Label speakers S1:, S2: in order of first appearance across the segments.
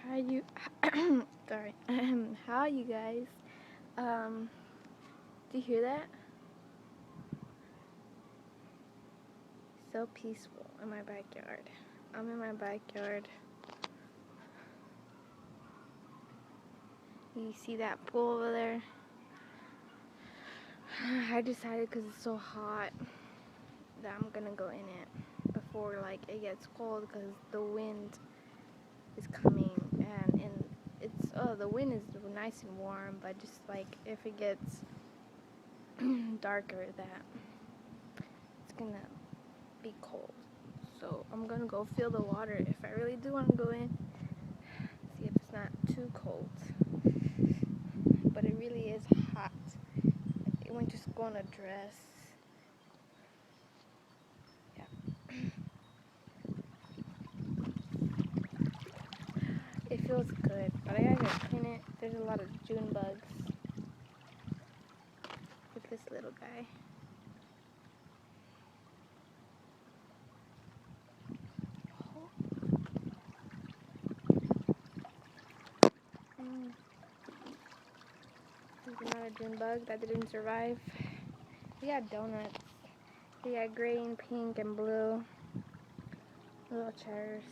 S1: How you sorry. How you guys? Do you hear that? So peaceful in my backyard. I'm in my backyard. You see that pool over there? I decided because it's so hot that I'm gonna go in it before like it gets cold because the wind is coming and it's the wind is nice and warm, but just like if it gets darker that it's gonna be cold. So I'm gonna go feel the water if I really do want to go in, see if it's not too cold, but it really is hot. I went to school in a dress. Yeah. It feels good, but I gotta clean it. There's a lot of Junebugs with this little guy. There's another Junebug that didn't survive. We got donuts. We got green, pink, and blue. Little chairs.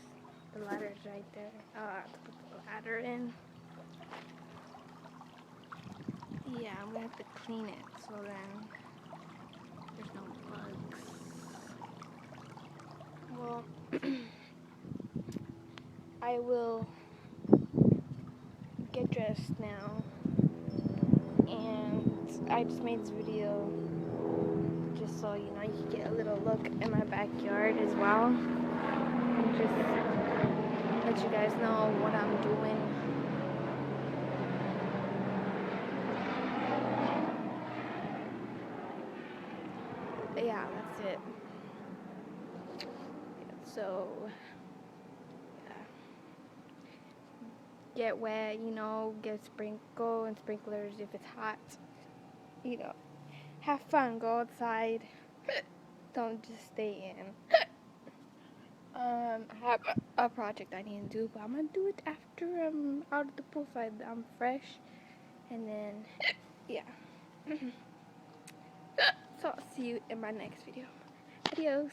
S1: The ladder's right there. Oh, I have to put the ladder in. Yeah, I'm gonna have to clean it so then there's no bugs. Well, I will get dressed now, and I just made this video just so you know you can get a little look at my backyard as well, and just let you guys know what I'm doing. Yeah, that's it. So, yeah. Get wet, you know, get sprinkle and sprinklers if it's hot. You know, have fun, go outside. Don't just stay in. I have a project I need to do, but I'm gonna do it after I'm out of the pool so I'm fresh. And then, yeah. So I'll see you in my next video. Adios.